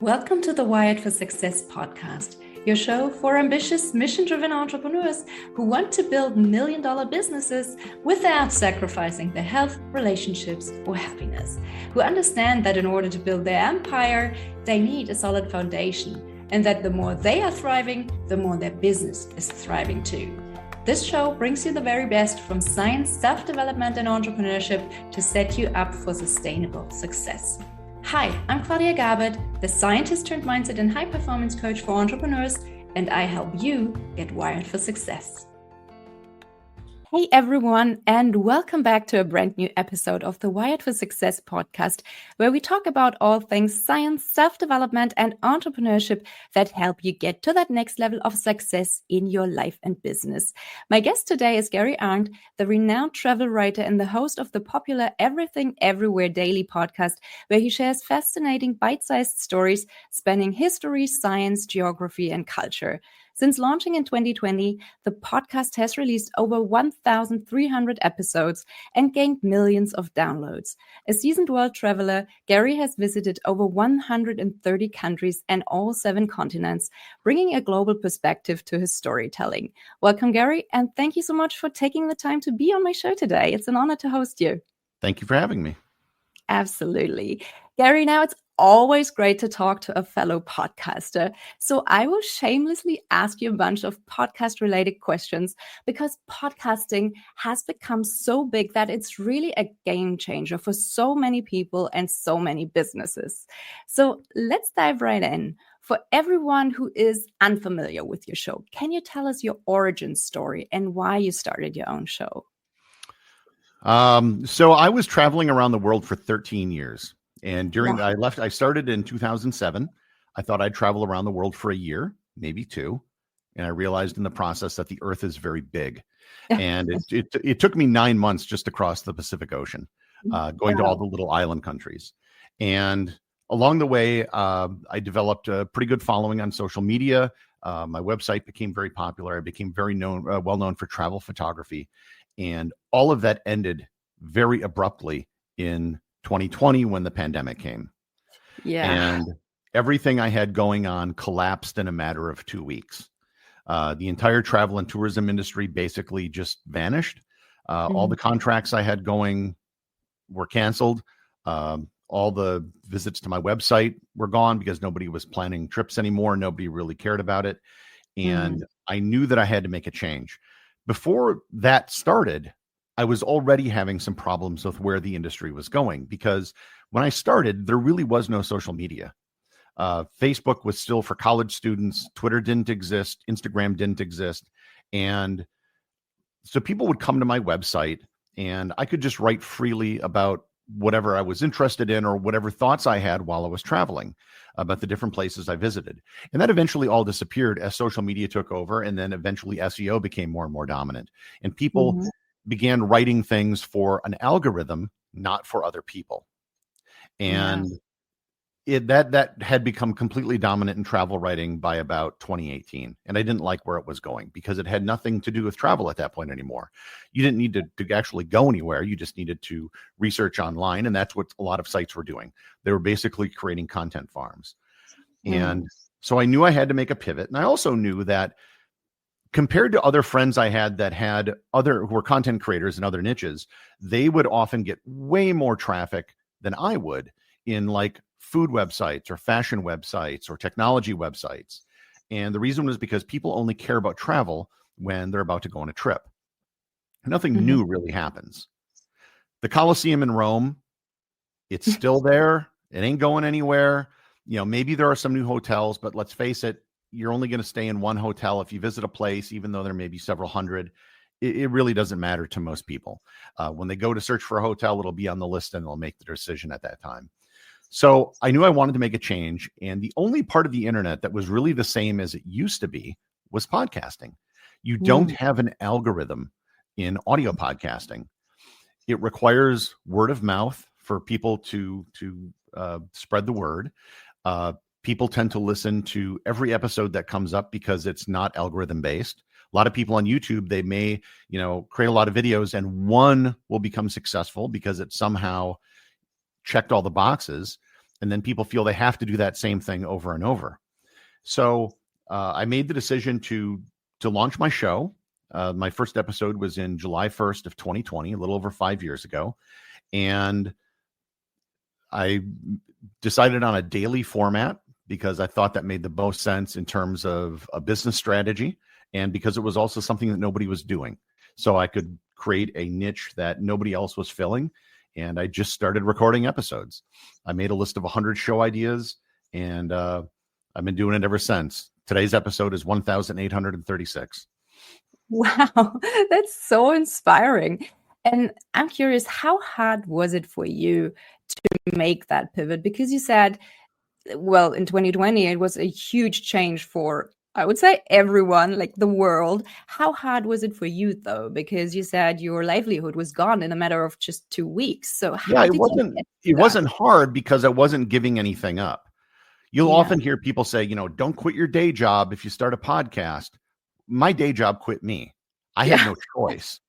Welcome to the Wired for Success podcast, your show for ambitious, mission-driven entrepreneurs who want to build million-dollar businesses without sacrificing their health, relationships, or happiness, who understand that in order to build their empire, they need a solid foundation, and that the more they are thriving, the more their business is thriving too. This show brings you the very best from science, self-development, and entrepreneurship to set you up for sustainable success. Hi, I'm Claudia Garbutt, the scientist turned mindset and high performance coach for entrepreneurs, and I help you get wired for success. Hey everyone, and welcome back to a brand new episode of the Wired for Success podcast, where we talk about all things science, self-development, and entrepreneurship that help you get to that next level of success in your life and business. My guest today is Gary Arndt, the renowned travel writer and the host of the popular Everything Everywhere Daily podcast, where he shares fascinating bite-sized stories spanning history, science, geography, and culture. Since launching in 2020, the podcast has released over 1,300 episodes and gained millions of downloads. A seasoned world traveler, Gary has visited over 130 countries and all 7 continents, bringing a global perspective to his storytelling. Welcome, Gary, and thank you so much for taking the time to be on my show today. It's an honor to host you. Thank you for having me. Absolutely. Gary, now it's always great to talk to a fellow podcaster. So I will shamelessly ask you a bunch of podcast-related questions because podcasting has become so big that it's really a game changer for so many people and so many businesses. So let's dive right in. For everyone who is unfamiliar with your show, can you tell us your origin story and why you started your own show? So I was traveling around the world for 13 years. And I started in 2007. I thought I'd travel around the world for a year, maybe 2. And I realized in the process that the earth is very big. And it took me 9 months just to cross the Pacific Ocean, going to all the little island countries. And along the way, I developed a pretty good following on social media. My website became very popular. I became very well known for travel photography. And all of that ended very abruptly in 2020 when the pandemic came. Yeah. And everything I had going on collapsed in a matter of 2 weeks. The entire travel and tourism industry basically just vanished. All the contracts I had going were canceled. All the visits to my website were gone because nobody was planning trips anymore. Nobody really cared about it. And I knew that I had to make a change. Before that started, I was already having some problems with where the industry was going because when I started, there really was no social media. Facebook was still for college students. Twitter didn't exist. Instagram didn't exist. And so people would come to my website and I could just write freely about whatever I was interested in or whatever thoughts I had while I was traveling about the different places I visited. And that eventually all disappeared as social media took over. And then eventually SEO became more and more dominant. And people began writing things for an algorithm, not for other people. And that had become completely dominant in travel writing by about 2018. And I didn't like where it was going because it had nothing to do with travel at that point anymore. You didn't need to actually go anywhere. You just needed to research online. And that's what a lot of sites were doing. They were basically creating content farms. And so I knew I had to make a pivot. And I also knew that compared to other friends I had that had who were content creators in other niches, they would often get way more traffic than I would in like food websites or fashion websites or technology websites. And the reason was because people only care about travel when they're about to go on a trip. Nothing new really happens. The Colosseum in Rome, it's still there. It ain't going anywhere. You know, maybe there are some new hotels, but let's face it, you're only going to stay in one hotel if you visit a place, even though there may be several hundred. It really doesn't matter to most people. When they go to search for a hotel, it'll be on the list and they'll make the decision at that time. So I knew I wanted to make a change. And the only part of the internet that was really the same as it used to be was podcasting. You don't have an algorithm in audio podcasting. It requires word of mouth for people to spread the word. People tend to listen to every episode that comes up because it's not algorithm based. A lot of people on YouTube, they may, create a lot of videos and one will become successful because it somehow checked all the boxes. And then people feel they have to do that same thing over and over. So I made the decision to launch my show. My first episode was in July 1st of 2020, a little over 5 years ago. And I decided on a daily format because I thought that made the most sense in terms of a business strategy, and because it was also something that nobody was doing. So I could create a niche that nobody else was filling. And I just started recording episodes. I made a list of 100 show ideas, and I've been doing it ever since. Today's episode is 1,836. Wow, that's so inspiring. And I'm curious, how hard was it for you to make that pivot? Because you said, well, in 2020, it was a huge change for, I would say, everyone, like the world. How hard was it for you, though? Because you said your livelihood was gone in a matter of just 2 weeks. So how did you get it that? wasn't hard because I wasn't giving anything up. You'll often hear people say, don't quit your day job if you start a podcast. My day job quit me. I had no choice.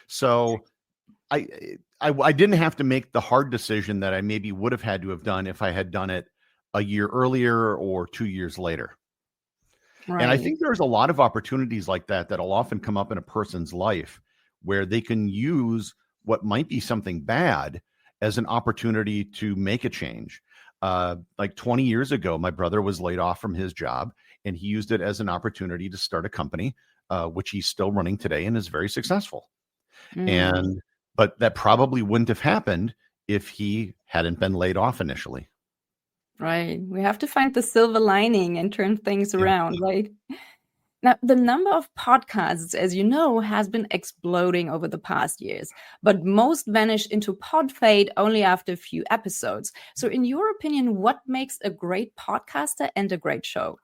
So I didn't have to make the hard decision that I maybe would have had to have done if I had done it a year earlier or 2 years later. Right. And I think there's a lot of opportunities like that'll often come up in a person's life where they can use what might be something bad as an opportunity to make a change. Like 20 years ago, my brother was laid off from his job, and he used it as an opportunity to start a company, which he's still running today and is very successful. But that probably wouldn't have happened if he hadn't been laid off initially. Right. We have to find the silver lining and turn things around, right? Now, the number of podcasts, as you know, has been exploding over the past years, but most vanish into pod fade only after a few episodes. So in your opinion, what makes a great podcaster and a great show?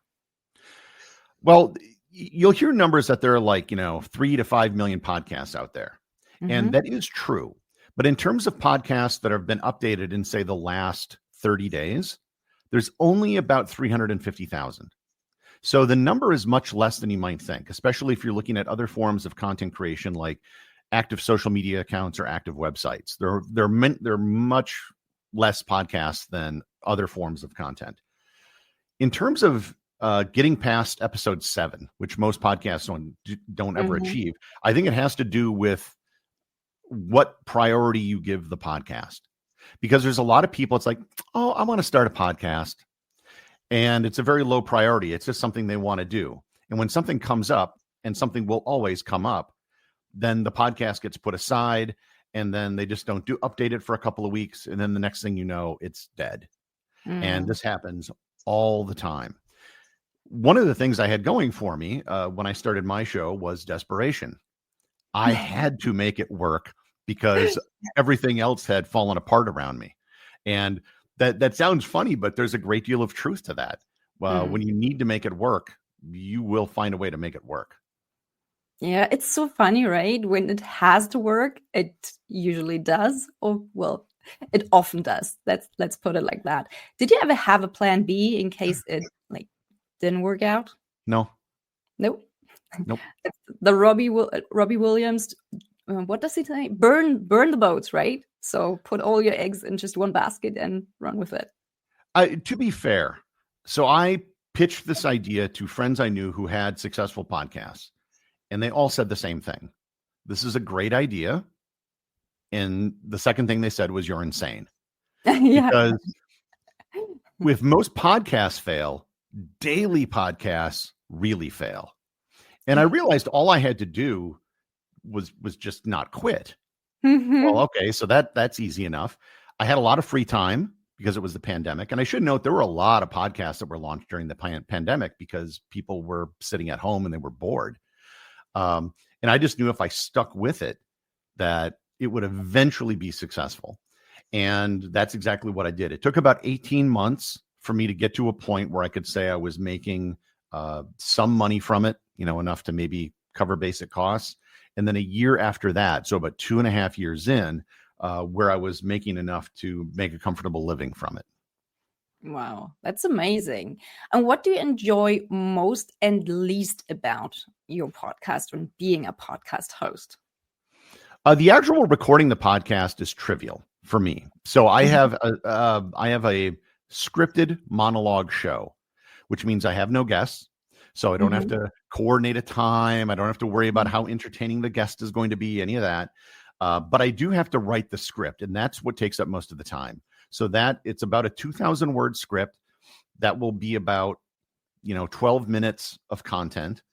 Well, you'll hear numbers that there are like, 3 to 5 million podcasts out there. And that is true. But in terms of podcasts that have been updated in, say, the last 30 days, there's only about 350,000. So the number is much less than you might think, especially if you're looking at other forms of content creation like active social media accounts or active websites. They're much less podcasts than other forms of content. In terms of getting past episode 7, which most podcasts don't ever achieve, I think it has to do with what priority you give the podcast. Because there's a lot of people, it's like, oh, I want to start a podcast. And it's a very low priority. It's just something they want to do. And when something comes up, and something will always come up, then the podcast gets put aside, and then they just don't update it for a couple of weeks. And then the next thing you know, it's dead. And this happens all the time. One of the things I had going for me when I started my show was desperation. I had to make it work because everything else had fallen apart around me. And that sounds funny, but there's a great deal of truth to that. When you need to make it work, you will find a way to make it work. Yeah, it's so funny, right? When it has to work, it usually does. Or, well, it often does. Let's put it like that. Did you ever have a plan B in case it didn't work out? No. Nope. Nope. The Robbie Williams, what does he say? Burn the boats, right? So put all your eggs in just one basket and run with it. To be fair, so I pitched this idea to friends I knew who had successful podcasts, and they all said the same thing. This is a great idea. And the second thing they said was, you're insane. Because with most podcasts fail, daily podcasts really fail. And I realized all I had to do was just not quit. Well, okay, so that's easy enough. I had a lot of free time because it was the pandemic. And I should note there were a lot of podcasts that were launched during the pandemic because people were sitting at home and they were bored. And I just knew if I stuck with it, that it would eventually be successful. And that's exactly what I did. It took about 18 months for me to get to a point where I could say I was making some money from it, enough to maybe cover basic costs. And then a year after that, so about 2.5 years in, where I was making enough to make a comfortable living from it. Wow, that's amazing. And what do you enjoy most and least about your podcast when being a podcast host? The actual recording the podcast is trivial for me. So I have a scripted monologue show, which means I have no guests. So I don't have to coordinate a time. I don't have to worry about how entertaining the guest is going to be, any of that. But I do have to write the script, and that's what takes up most of the time. So that it's about a 2,000 word script that will be about, 12 minutes of content,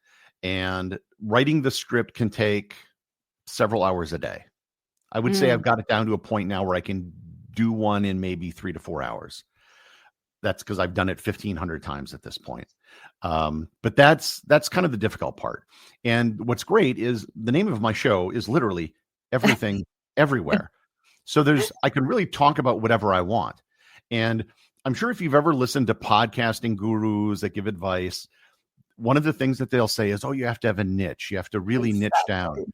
and writing the script can take several hours a day. I would say I've got it down to a point now where I can do one in maybe 3 to 4 hours. That's because I've done it 1,500 times at this point. But that's kind of the difficult part. And what's great is the name of my show is literally Everything Everywhere. So I can really talk about whatever I want. And I'm sure if you've ever listened to podcasting gurus that give advice, one of the things that they'll say is, oh, you have to have a niche. You have to really niche down.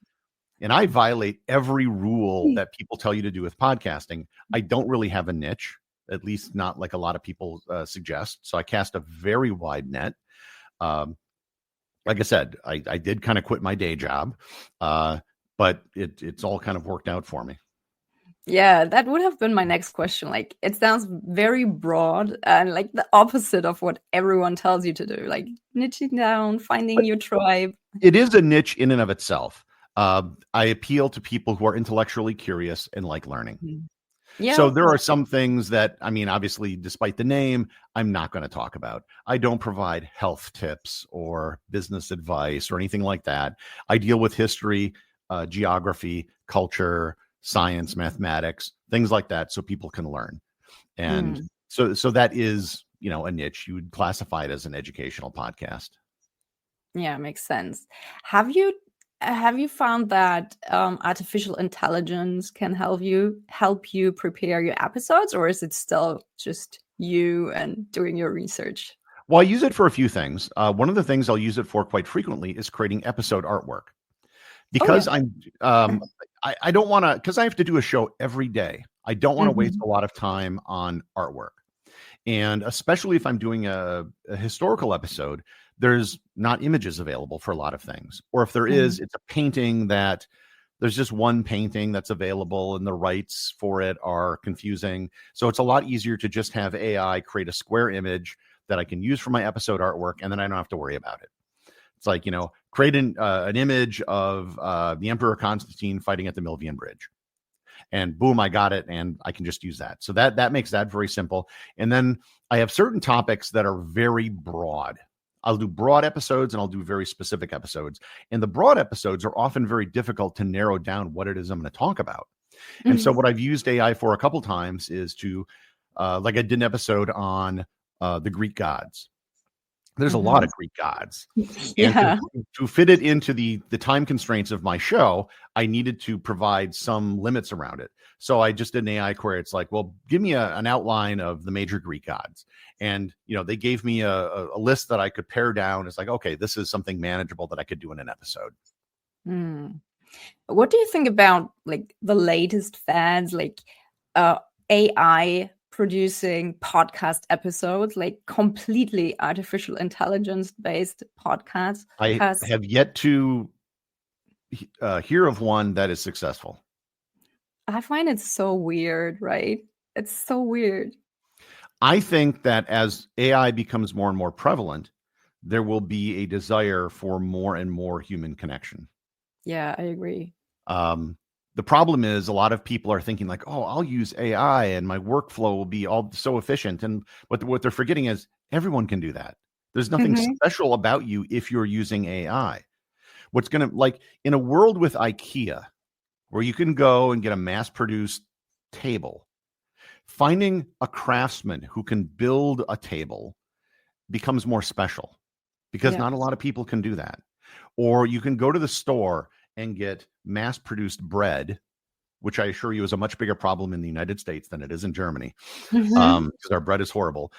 And I violate every rule that people tell you to do with podcasting. I don't really have a niche, at least not like a lot of people suggest. So I cast a very wide net. Like I said, I did kind of quit my day job, but it's all kind of worked out for me. Yeah, that would have been my next question. Like, it sounds very broad and like the opposite of what everyone tells you to do, like niching down, finding your tribe. It is a niche in and of itself. I appeal to people who are intellectually curious and like learning. Yeah. So there are some things that, obviously, despite the name, I'm not going to talk about. I don't provide health tips or business advice or anything like that. I deal with history, geography, culture, science, mathematics, things like that, so people can learn. And so that is, a niche. You would classify it as an educational podcast. Yeah, makes sense. Have you found that artificial intelligence can help you prepare your episodes, or is it still just you and doing your research? Well, I use it for a few things. One of the things I'll use it for quite frequently is creating episode artwork. Because I don't want to, because I have to do a show every day. I don't want to waste a lot of time on artwork. And especially if I'm doing a historical episode, there's not images available for a lot of things. Or if there is, it's a painting that there's just one painting that's available and the rights for it are confusing. So it's a lot easier to just have AI create a square image that I can use for my episode artwork, and then I don't have to worry about it. It's like, create an image of the Emperor Constantine fighting at the Milvian Bridge. And boom, I got it, and I can just use that. So that makes that very simple. And then I have certain topics that are very broad. I'll do broad episodes and I'll do very specific episodes. And the broad episodes are often very difficult to narrow down what it is I'm going to talk about. And so what I've used AI for a couple times is to, like I did an episode on the Greek gods. There's a lot of Greek gods. And to fit it into the time constraints of my show, I needed to provide some limits around it. So I just did an AI query. It's like, well, give me an outline of the major Greek gods. And, they gave me a list that I could pare down. It's like, okay, this is something manageable that I could do in an episode. What do you think about like the latest fads, like AI producing podcast episodes, like completely artificial intelligence based podcasts? I have yet to hear of one that is successful. I find it so weird, right? It's so weird. I think that as AI becomes more and more prevalent, there will be a desire for more and more human connection. Yeah, I agree. The problem is a lot of people are thinking like, oh, I'll use AI and my workflow will be all so efficient. And what they're forgetting is everyone can do that. There's nothing special about you if you're using AI. What's going to, like in a world with IKEA, where you can go and get a mass-produced table, finding a craftsman who can build a table becomes more special because not a lot of people can do that. Or you can go to the store and get mass-produced bread, which I assure you is a much bigger problem in the United States than it is in Germany, because our bread is horrible.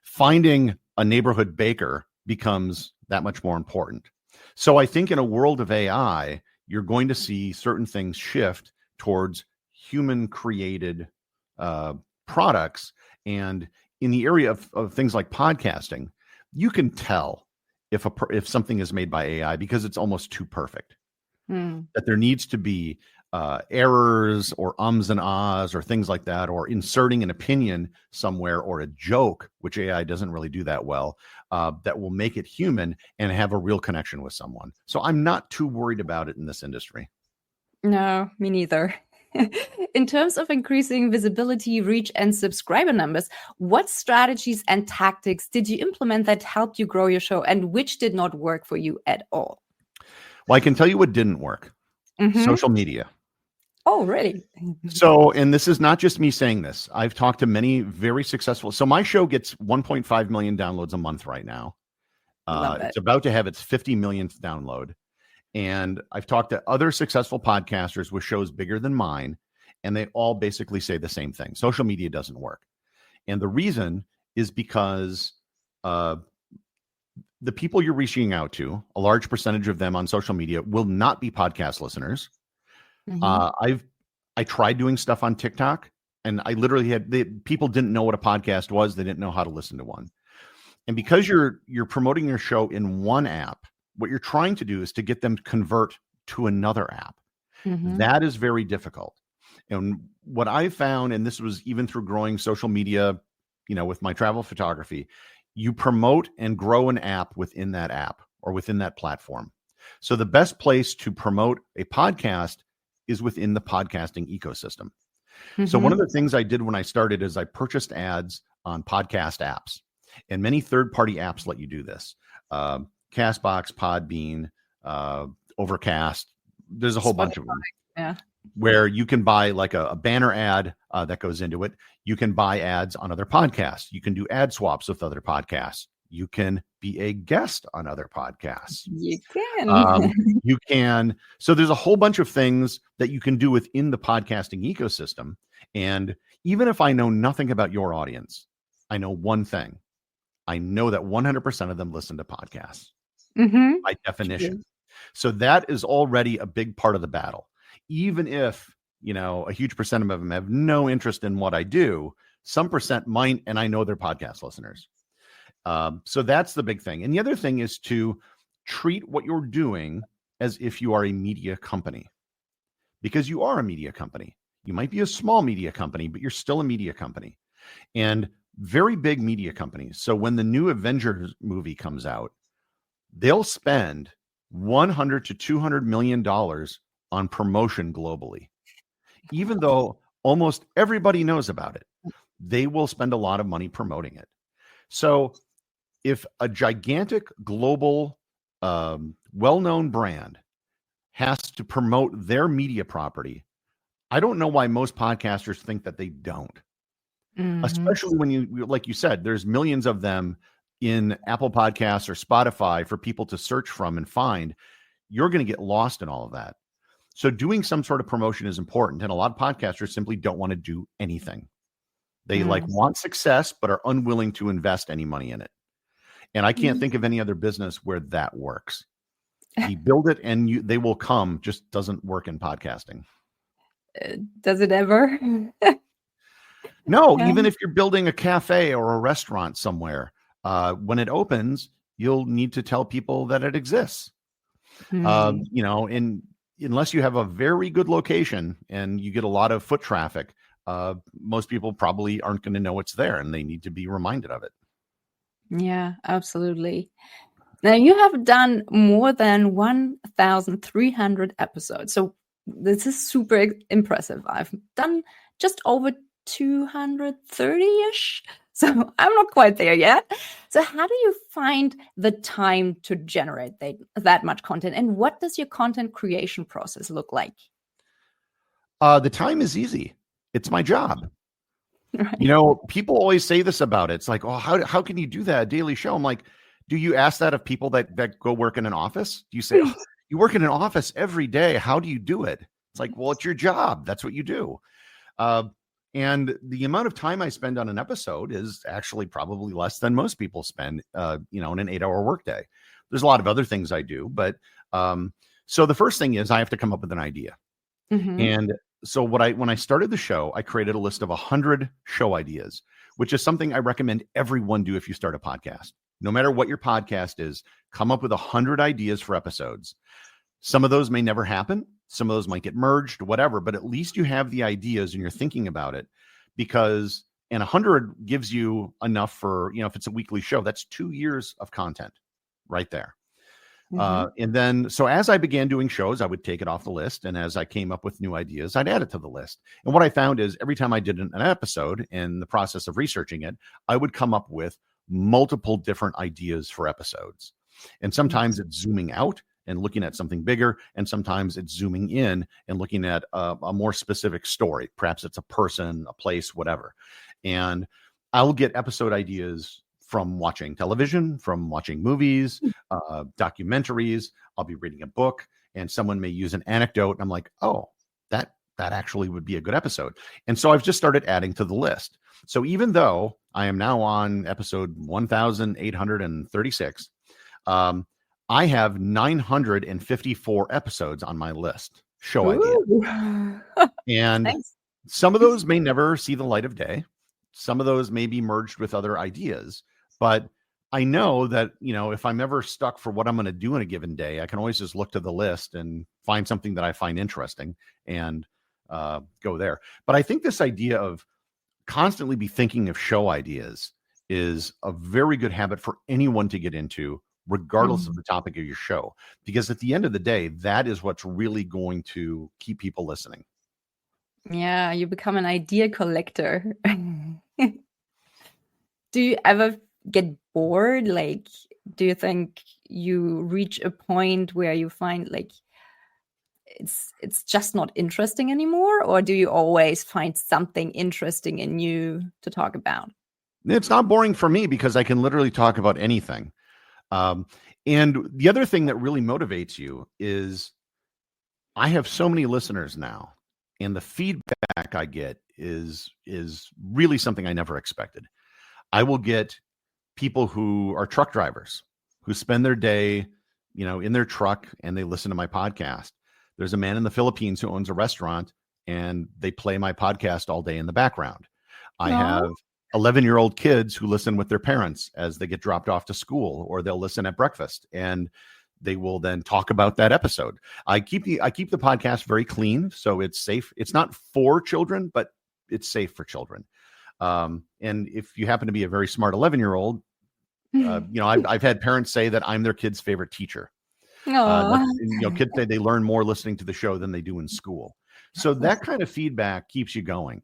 Finding a neighborhood baker becomes that much more important. So I think in a world of AI, you're going to see certain things shift towards human-created products. And in the area of things like podcasting, you can tell if something is made by AI because it's almost too perfect. That there needs to be errors or ums and ahs or things like that, or inserting an opinion somewhere or a joke, which AI doesn't really do that well, that will make it human and have a real connection with someone. So I'm not too worried about it in this industry. No, me neither. In terms of increasing visibility, reach, and subscriber numbers, what strategies and tactics did you implement that helped you grow your show, and which did not work for you at all? Well, I can tell you what didn't work. Social media. Oh, really? So, and this is not just me saying this. I've talked to many very successful. So my show gets 1.5 million downloads a month right now. It's about to have its 50 millionth download. And I've talked to other successful podcasters with shows bigger than mine, and they all basically say the same thing. Social media doesn't work. And the reason is because the people you're reaching out to, a large percentage of them on social media will not be podcast listeners. I tried doing stuff on TikTok, and I literally had people didn't know what a podcast was. They didn't know how to listen to one. And because you're promoting your show in one app, what you're trying to do is to get them to convert to another app. That is very difficult. And what I found, and this was even through growing social media, with my travel photography, you promote and grow an app within that app or within that platform. So the best place to promote a podcast is within the podcasting ecosystem. So one of the things I did when I started is I purchased ads on podcast apps, and many third-party apps let you do this. Castbox, Podbean, Overcast. There's a whole bunch of them. Where you can buy like a banner ad that goes into it. You can buy ads on other podcasts. You can do ad swaps with other podcasts. You can be a guest on other podcasts. You can. You can. So there's a whole bunch of things that you can do within the podcasting ecosystem. And even if I know nothing about your audience, I know one thing. I know that 100% of them listen to podcasts by definition. So that is already a big part of the battle. Even if, a huge percent of them have no interest in what I do, some percent might, and I know they're podcast listeners. So that's the big thing. And the other thing is to treat what you're doing as if you are a media company, because you are a media company. You might be a small media company, but you're still a media company. And very big media companies. So when the new Avengers movie comes out, they'll spend $100 to $200 million on promotion globally. Even though almost everybody knows about it, they will spend a lot of money promoting it. So if a gigantic global, well-known brand has to promote their media property, I don't know why most podcasters think that they don't. Especially when you, like you said, there's millions of them in Apple Podcasts or Spotify for people to search from and find. You're going to get lost in all of that. So doing some sort of promotion is important. And a lot of podcasters simply don't want to do anything. They want success, but are unwilling to invest any money in it. And I can't think of any other business where that works. You build it and they will come. Just doesn't work in podcasting. Does it ever? No, even if you're building a cafe or a restaurant somewhere, when it opens, you'll need to tell people that it exists. And unless you have a very good location and you get a lot of foot traffic, most people probably aren't going to know it's there, and they need to be reminded of it. Yeah, absolutely. Now, you have done more than 1,300 episodes. So this is super impressive. I've done just over 230-ish. So I'm not quite there yet. So how do you find the time to generate that much content? And what does your content creation process look like? The time is easy. It's my job. Right. People always say this about it. It's like, oh, how can you do that? A daily show? I'm like, do you ask that of people that go work in an office? Do you say, oh, you work in an office every day? How do you do it? It's like, well, it's your job. That's what you do. And the amount of time I spend on an episode is actually probably less than most people spend, in an 8-hour workday. There's a lot of other things I do, but so the first thing is I have to come up with an idea. And so when I started the show, I created a list of 100 show ideas, which is something I recommend everyone do if you start a podcast. No matter what your podcast is, come up with 100 ideas for episodes. Some of those may never happen. Some of those might get merged, whatever, but at least you have the ideas and you're thinking about it, because, and 100 gives you enough for, if it's a weekly show, that's 2 years of content right there. And then, so as I began doing shows, I would take it off the list. And as I came up with new ideas, I'd add it to the list. And what I found is every time I did an episode, in the process of researching it, I would come up with multiple different ideas for episodes. And sometimes it's zooming out and looking at something bigger. And sometimes it's zooming in and looking at a more specific story. Perhaps it's a person, a place, whatever. And I'll get episode ideas from watching television, from watching movies, documentaries. I'll be reading a book and someone may use an anecdote. And I'm like, oh, that actually would be a good episode. And so I've just started adding to the list. So even though I am now on episode 1836, I have 954 episodes on my list, show ideas. And nice. Some of those may never see the light of day. Some of those may be merged with other ideas. But I know that, if I'm ever stuck for what I'm going to do in a given day, I can always just look to the list and find something that I find interesting and go there. But I think this idea of constantly be thinking of show ideas is a very good habit for anyone to get into, regardless of the topic of your show. Because at the end of the day, that is what's really going to keep people listening. Yeah, you become an idea collector. Do you ever get bored? Like, do you think you reach a point where you find like it's just not interesting anymore? Or do you always find something interesting and new to talk about? It's not boring for me because I can literally talk about anything. And the other thing that really motivates you is I have so many listeners now, and the feedback I get is really something I never expected. I will get people who are truck drivers who spend their day, in their truck and they listen to my podcast. There's a man in the Philippines who owns a restaurant and they play my podcast all day in the background. I have 11-year-old kids who listen with their parents as they get dropped off to school, or they'll listen at breakfast and they will then talk about that episode. I keep the podcast very clean, so it's safe. It's not for children, but it's safe for children. And if you happen to be a very smart 11-year-old, I've had parents say that I'm their kid's favorite teacher. Kids say they learn more listening to the show than they do in school. So that kind of feedback keeps you going.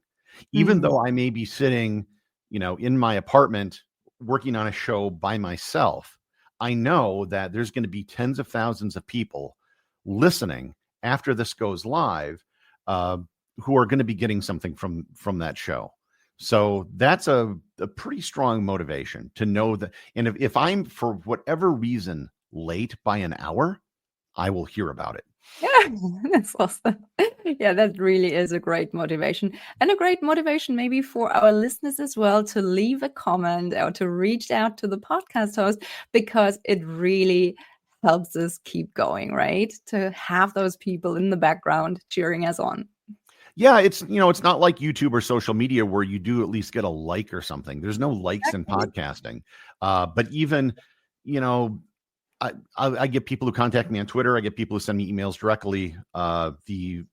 Even though I may be sitting, in my apartment working on a show by myself, I know that there's going to be tens of thousands of people listening after this goes live, who are going to be getting something from that show. So that's a pretty strong motivation to know that. And if I'm, for whatever reason, late by an hour, I will hear about it. Yeah, that's awesome. Yeah, that really is a great motivation, and a great motivation maybe for our listeners as well, to leave a comment or to reach out to the podcast host, because it really helps us keep going, right? To have those people in the background cheering us on. Yeah, it's not like YouTube or social media where you do at least get a like or something. There's no likes in podcasting. But even, I get people who contact me on Twitter. I get people who send me emails directly. The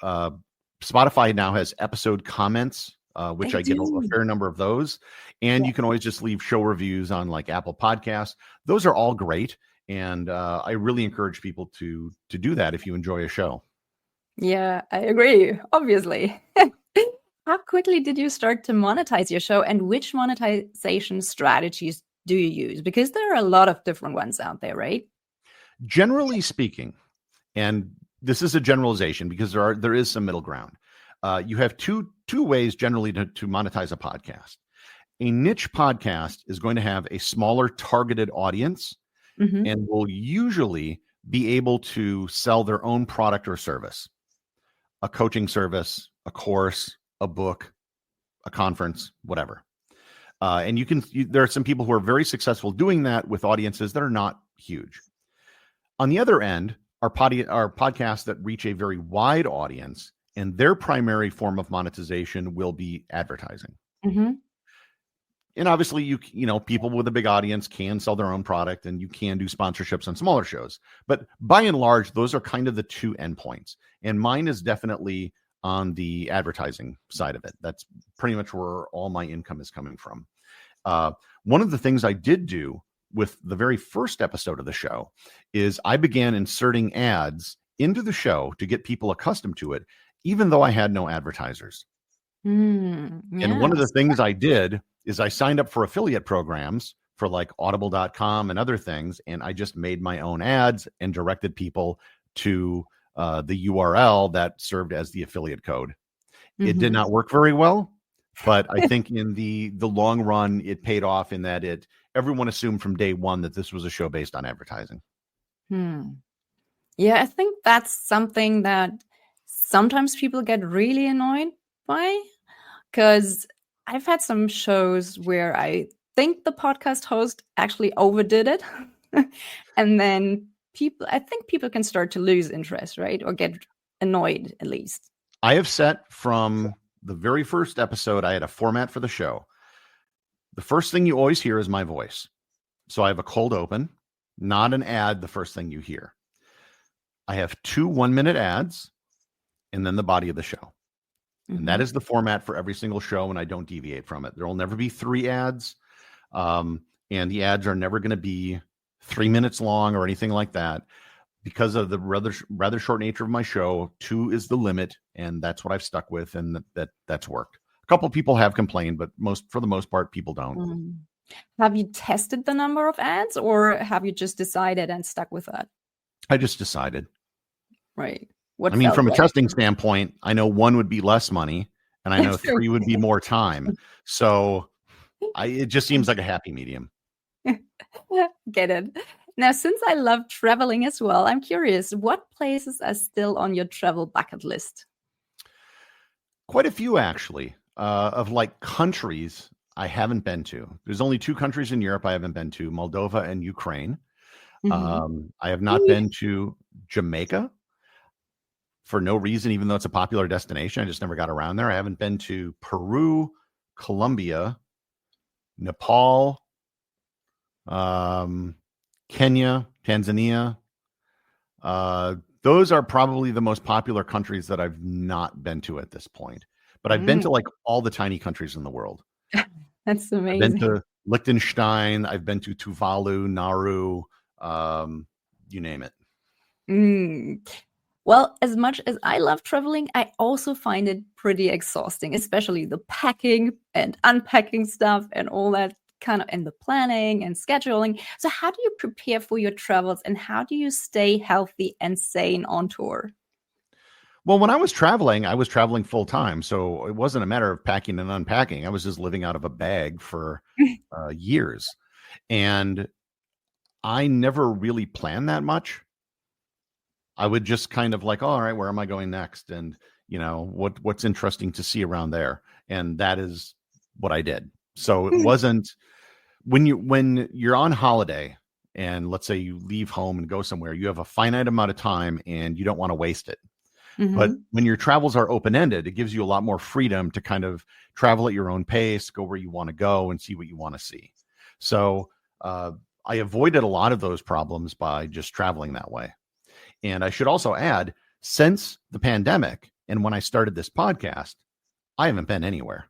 Spotify now has episode comments, which I get a fair number of those. And you can always just leave show reviews on like Apple Podcasts. Those are all great. And I really encourage people to do that if you enjoy a show. Yeah, I agree, obviously. How quickly did you start to monetize your show, and which monetization strategies do you use? Because there are a lot of different ones out there, right? Generally speaking, and this is a generalization because there is some middle ground. You have two ways generally to monetize a podcast. A niche podcast is going to have a smaller targeted audience and will usually be able to sell their own product or service. A coaching service, a course, a book, a conference, whatever. And there are some people who are very successful doing that with audiences that are not huge. On the other end, are podcasts that reach a very wide audience, and their primary form of monetization will be advertising. And obviously people with a big audience can sell their own product, and you can do sponsorships on smaller shows. But by and large, those are kind of the two endpoints. And mine is definitely on the advertising side of it. That's pretty much where all my income is coming from. One of the things I did do with the very first episode of the show is I began inserting ads into the show to get people accustomed to it, even though I had no advertisers. And one of the things I did is I signed up for affiliate programs for like audible.com and other things. And I just made my own ads and directed people to the URL that served as the affiliate code. It did not work very well, but I think in the long run, it paid off in that everyone assumed from day one that this was a show based on advertising. Yeah, I think that's something that sometimes people get really annoyed by, because I've had some shows where I think the podcast host actually overdid it. And then I think people can start to lose interest, right? Or get annoyed, at least. I have set from the very first episode, I had a format for the show. The first thing you always hear is my voice. So I have a cold open, not an ad, the first thing you hear. I have 2 1-minute ads and then the body of the show. And that is the format for every single show, and I don't deviate from it. There will never be 3 ads, and the ads are never going to be 3 minutes long or anything like that. Because of the rather short nature of my show, 2 is the limit, and that's what I've stuck with, and that's worked. A couple of people have complained, but for the most part, people don't. Have you tested the number of ads, or have you just decided and stuck with that? I just decided. Right. From a testing standpoint, I know 1 would be less money, and I know 3 would be more time. So it just seems like a happy medium. Get it. Now, since I love traveling as well, I'm curious, what places are still on your travel bucket list? Quite a few, actually, of like countries I haven't been to. There's only 2 countries in Europe I haven't been to, Moldova and Ukraine. I have not been to Jamaica for no reason, even though it's a popular destination. I just never got around there. I haven't been to Peru, Colombia, Nepal, Kenya, Tanzania. Those are probably the most popular countries that I've not been to at this point. But I've been to like all the tiny countries in the world. That's amazing. I've been to Liechtenstein. I've been to Tuvalu, Nauru, you name it. Well, as much as I love traveling, I also find it pretty exhausting, especially the packing and unpacking stuff and all that kind of, and the planning and scheduling. So how do you prepare for your travels, and how do you stay healthy and sane on tour? Well, when I was traveling full time. So it wasn't a matter of packing and unpacking. I was just living out of a bag for years. And I never really planned that much. I would just kind of like, oh, all right, where am I going next? And, what's interesting to see around there. And that is what I did. So it wasn't when you're on holiday and let's say you leave home and go somewhere, you have a finite amount of time and you don't want to waste it. But when your travels are open-ended, it gives you a lot more freedom to kind of travel at your own pace, go where you want to go and see what you want to see. So I avoided a lot of those problems by just traveling that way. And I should also add, since the pandemic and when I started this podcast, I haven't been anywhere.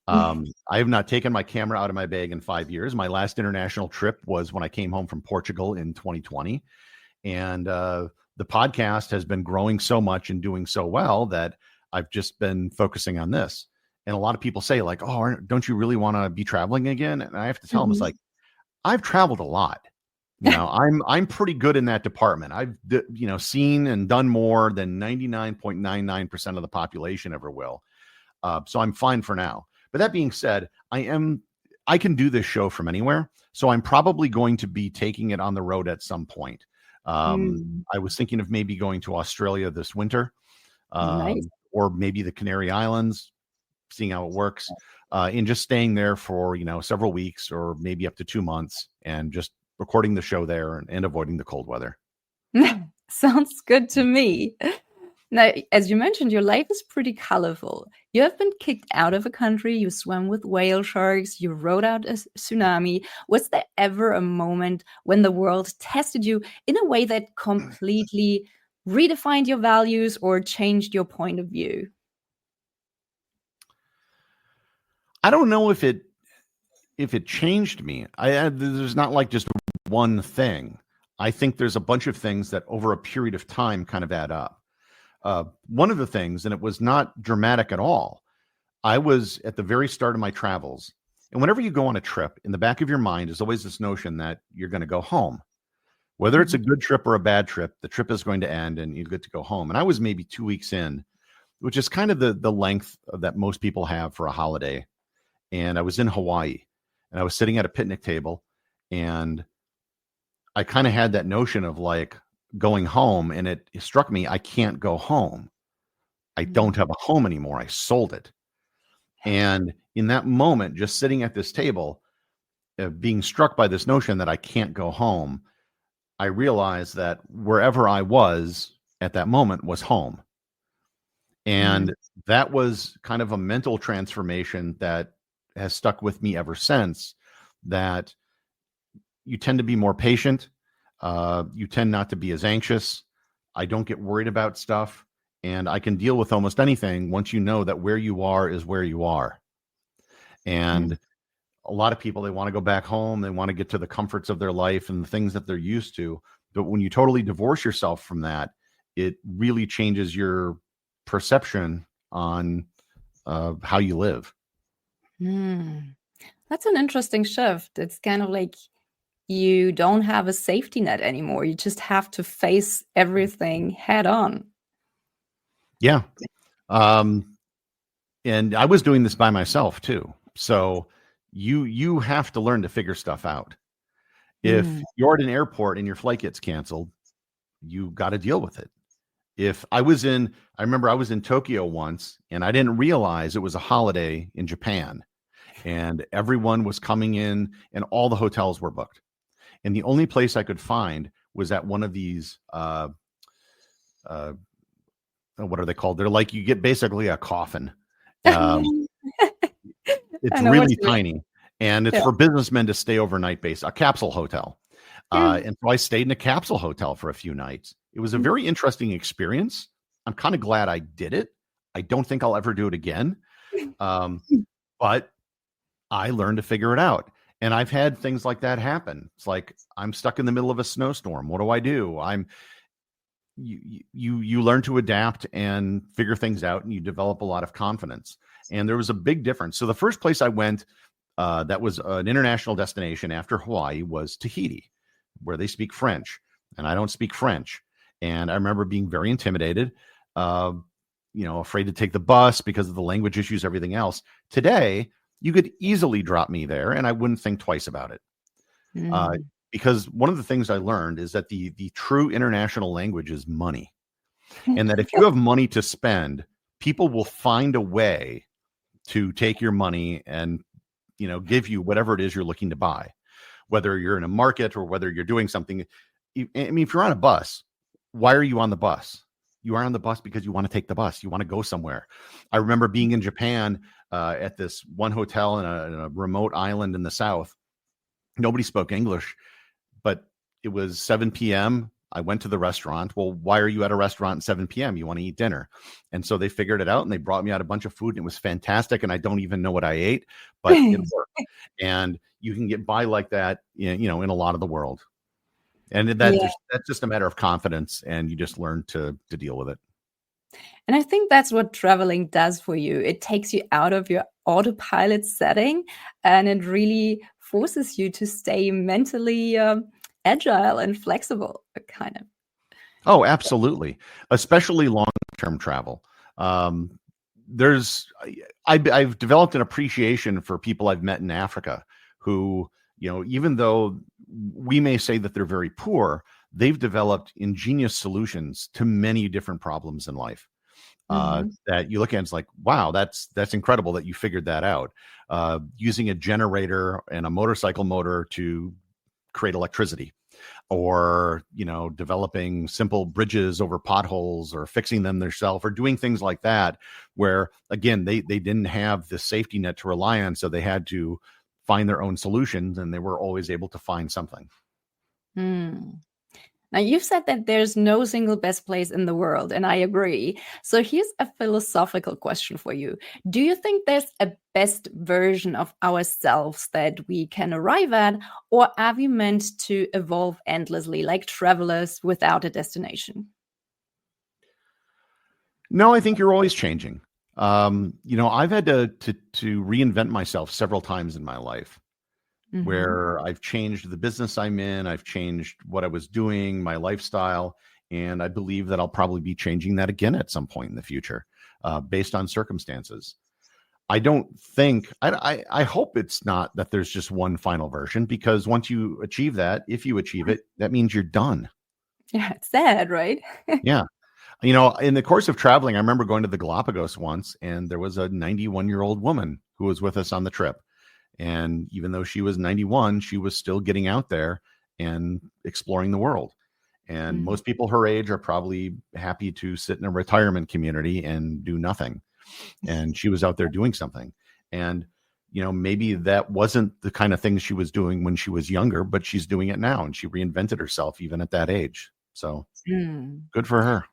I have not taken my camera out of my bag in 5 years. My last international trip was when I came home from Portugal in 2020. And the podcast has been growing so much and doing so well that I've just been focusing on this. And a lot of people say like, oh, don't you really want to be traveling again? And I have to tell them, it's like, I've traveled a lot. I'm pretty good in that department. I've, seen and done more than 99.99% of the population ever will. So I'm fine for now. But that being said, I can do this show from anywhere. So I'm probably going to be taking it on the road at some point. I was thinking of maybe going to Australia this winter, Nice. or maybe the Canary Islands, seeing how it works, and just staying there for, several weeks or maybe up to 2 months and just recording the show there and avoiding the cold weather. Sounds good to me. Now, as you mentioned, your life is pretty colorful. You have been kicked out of a country, you swam with whale sharks, you rode out a tsunami. Was there ever a moment when the world tested you in a way that completely redefined your values or changed your point of view? I don't know if it changed me. There's not like just one thing. I think there's a bunch of things that over a period of time kind of add up. One of the things, and it was not dramatic at all, I was at the very start of my travels. And whenever you go on a trip, in the back of your mind is always this notion that you're going to go home. Whether it's a good trip or a bad trip, the trip is going to end and you get to go home. And I was maybe 2 weeks in, which is kind of the length that most people have for a holiday. And I was in Hawaii and I was sitting at a picnic table and I kind of had that notion of like going home, and it struck me, I can't go home. I don't have a home anymore. I sold it. And in that moment, just sitting at this table, being struck by this notion that I can't go home, I realized that wherever I was at that moment was home. And that was kind of a mental transformation that has stuck with me ever since, that you tend to be more patient. You tend not to be as anxious. I don't get worried about stuff, and I can deal with almost anything once you know that where you are is where you are. And a lot of people, they want to go back home. They want to get to the comforts of their life and the things that they're used to. But when you totally divorce yourself from that, it really changes your perception on how you live. That's an interesting shift. It's kind of like you don't have a safety net anymore. You just have to face everything head on. Yeah. And I was doing this by myself too. So you have to learn to figure stuff out. If you're at an airport and your flight gets canceled, you got to deal with it. I remember I was in Tokyo once and I didn't realize it was a holiday in Japan, and everyone was coming in and all the hotels were booked. And the only place I could find was at one of these, what are they called? They're like, you get basically a coffin. It's really tiny, and it's for businessmen to stay overnight a capsule hotel. And so I stayed in a capsule hotel for a few nights. It was a very interesting experience. I'm kind of glad I did it. I don't think I'll ever do it again. But I learned to figure it out. And I've had things like that happen. It's like, I'm stuck in the middle of a snowstorm. What do? You learn to adapt and figure things out, and you develop a lot of confidence. And there was a big difference. So the first place I went that was an international destination after Hawaii was Tahiti, where they speak French, and I don't speak French. And I remember being very intimidated, afraid to take the bus because of the language issues, everything else. Today, you could easily drop me there and I wouldn't think twice about it. Because one of the things I learned is that the true international language is money. And that if you have money to spend, people will find a way to take your money and, give you whatever it is you're looking to buy, whether you're in a market or whether you're doing something. I mean, if you're on a bus, why are you on the bus? You are on the bus because you want to take the bus. You want to go somewhere. I remember being in Japan at this one hotel in a remote island in the south. Nobody spoke English, but it was 7 p.m. I went to the restaurant. Well, why are you at a restaurant at 7 p.m.? You want to eat dinner. And so they figured it out and they brought me out a bunch of food, and it was fantastic. And I don't even know what I ate, but it worked. And you can get by like that, in a lot of the world. And that's just a matter of confidence, and you just learn to deal with it. And I think that's what traveling does for you. It takes you out of your autopilot setting, and it really forces you to stay mentally agile and flexible, kind of. Oh, absolutely. Especially long-term travel. I've developed an appreciation for people I've met in Africa who, even though we may say that they're very poor, they've developed ingenious solutions to many different problems in life. That you look at and it's like, wow, that's incredible that you figured that out. Using a generator and a motorcycle motor to create electricity, or, developing simple bridges over potholes, or fixing them themselves, or doing things like that, where, again, they didn't have the safety net to rely on. So they had to find their own solutions, and they were always able to find something. Now, you've said that there's no single best place in the world, and I agree. So here's a philosophical question for you. Do you think there's a best version of ourselves that we can arrive at, or are we meant to evolve endlessly, like travelers without a destination? No, I think you're always changing. I've had to reinvent myself several times in my life, where I've changed the business I'm in, I've changed what I was doing, my lifestyle, and I believe that I'll probably be changing that again at some point in the future, based on circumstances. I don't think, I hope it's not that there's just one final version, because once you achieve that, if you achieve it, that means you're done. Yeah, it's sad, right? Yeah. In the course of traveling, I remember going to the Galapagos once, and there was a 91-year-old woman who was with us on the trip. And even though she was 91, she was still getting out there and exploring the world. And most people her age are probably happy to sit in a retirement community and do nothing. And she was out there doing something. And, maybe that wasn't the kind of thing she was doing when she was younger, but she's doing it now. And she reinvented herself even at that age. So good for her.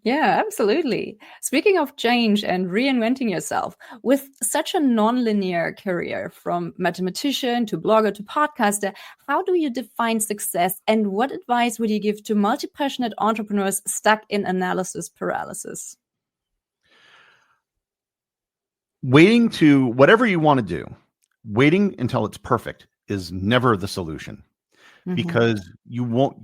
Yeah, absolutely. Speaking of change and reinventing yourself, with such a non-linear career from mathematician to blogger to podcaster, how do you define success, and what advice would you give to multi-passionate entrepreneurs stuck in analysis paralysis? Whatever you want to do, waiting until it's perfect is never the solution, because you won't.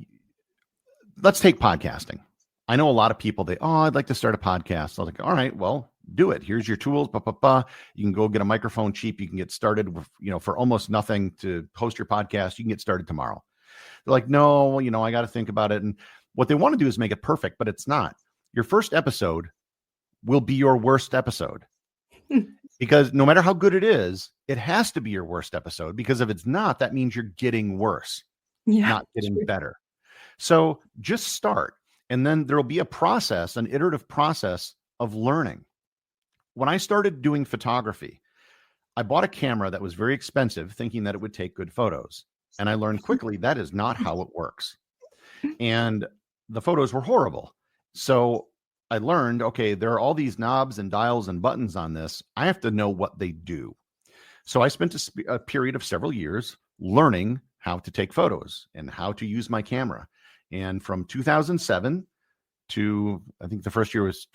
Let's take podcasting. I know a lot of people, I'd like to start a podcast. I was like, all right, well, do it. Here's your tools. You can go get a microphone cheap. You can get started with, for almost nothing to host your podcast. You can get started tomorrow. They're like, no, I got to think about it. And what they want to do is make it perfect, but it's not. Your first episode will be your worst episode, because no matter how good it is, it has to be your worst episode, because if it's not, that means you're getting worse, not getting better. So just start. And then there'll be an iterative process of learning. When I started doing photography, I bought a camera that was very expensive, thinking that it would take good photos. And I learned quickly that is not how it works. And the photos were horrible. So I learned, okay, there are all these knobs and dials and buttons on this. I have to know what they do. So I spent a period of several years learning how to take photos and how to use my camera. And from 2007 to, I think the first year was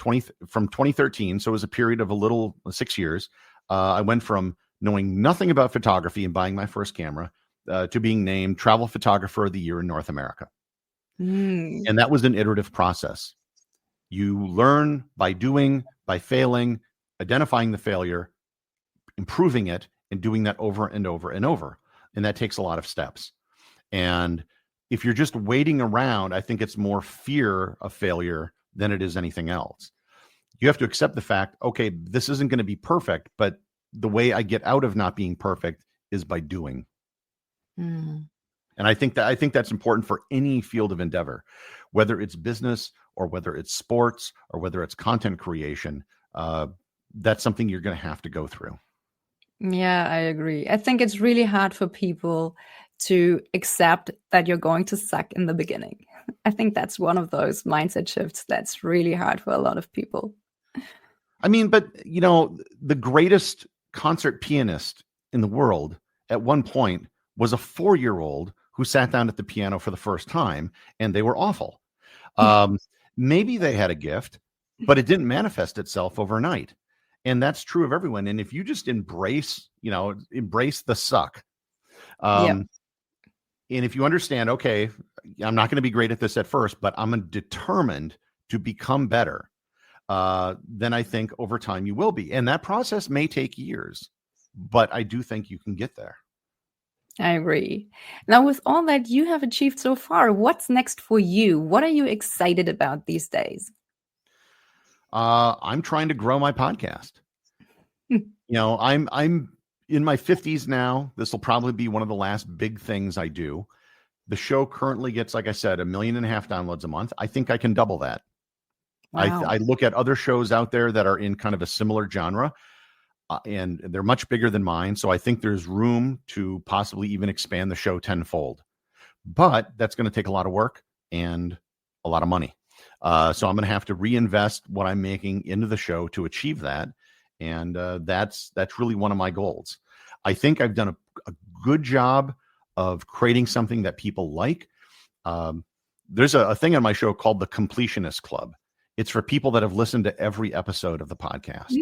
from 2013. So it was a period of 6 years. I went from knowing nothing about photography and buying my first camera to being named Travel Photographer of the Year in North America. And that was an iterative process. You learn by doing, by failing, identifying the failure, improving it, and doing that over and over and over. And that takes a lot of steps. And if you're just waiting around, I think it's more fear of failure than it is anything else. You have to accept the fact, okay, this isn't going to be perfect, but the way I get out of not being perfect is by doing. And I think that's important for any field of endeavor, whether it's business or whether it's sports or whether it's content creation. That's something you're going to have to go through. Yeah, I agree. I think it's really hard for people to accept that you're going to suck in the beginning. I think that's one of those mindset shifts that's really hard for a lot of people. I mean, but the greatest concert pianist in the world at one point was a 4-year-old who sat down at the piano for the first time, and they were awful. Maybe they had a gift, but it didn't manifest itself overnight. And that's true of everyone. And if you just embrace the suck, and if you understand, okay, I'm not going to be great at this at first, but I'm determined to become better, then I think over time you will be. And that process may take years, but I do think you can get there. I agree. Now, with all that you have achieved so far, what's next for you? What are you excited about these days? I'm trying to grow my podcast. I'm in my 50s now. This will probably be one of the last big things I do. The show currently gets, like I said, 1.5 million downloads a month. I think I can double that. Wow. I look at other shows out there that are in kind of a similar genre, and they're much bigger than mine. So I think there's room to possibly even expand the show tenfold. But that's going to take a lot of work and a lot of money. So I'm going to have to reinvest what I'm making into the show to achieve that. And that's really one of my goals. I think I've done a good job of creating something that people like. There's a thing on my show called the Completionist Club. It's for people that have listened to every episode of the podcast.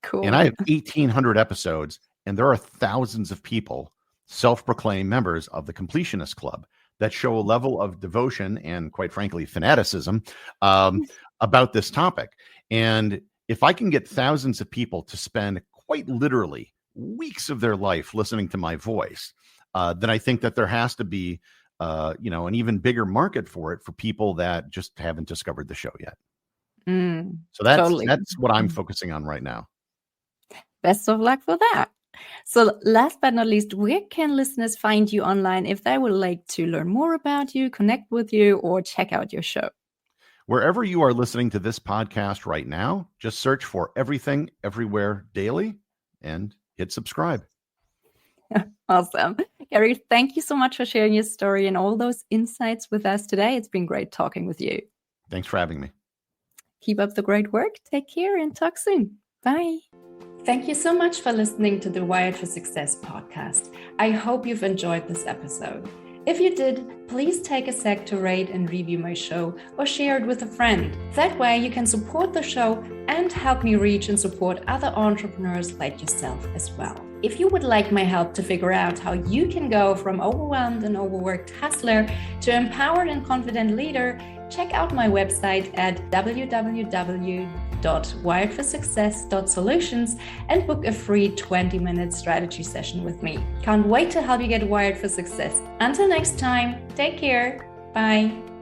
Cool. And I have 1,800 episodes, and there are thousands of people, self-proclaimed members of the Completionist Club, that show a level of devotion and, quite frankly, fanaticism about this topic. And if I can get thousands of people to spend quite literally weeks of their life listening to my voice, then I think that there has to be an even bigger market for it for people that just haven't discovered the show yet. So that's what I'm focusing on right now. Best of luck for that. So last but not least, where can listeners find you online if they would like to learn more about you, connect with you, or check out your show? Wherever you are listening to this podcast right now, just search for Everything Everywhere Daily and hit subscribe. Awesome. Gary, thank you so much for sharing your story and all those insights with us today. It's been great talking with you. Thanks for having me. Keep up the great work. Take care and talk soon. Bye. Thank you so much for listening to the Wired for Success podcast. I hope you've enjoyed this episode. If you did, please take a sec to rate and review my show or share it with a friend. That way you can support the show and help me reach and support other entrepreneurs like yourself as well. If you would like my help to figure out how you can go from overwhelmed and overworked hustler to empowered and confident leader, check out my website at www.wiredforsuccess.solutions and book a free 20-minute strategy session with me. Can't wait to help you get wired for success. Until next time, take care. Bye.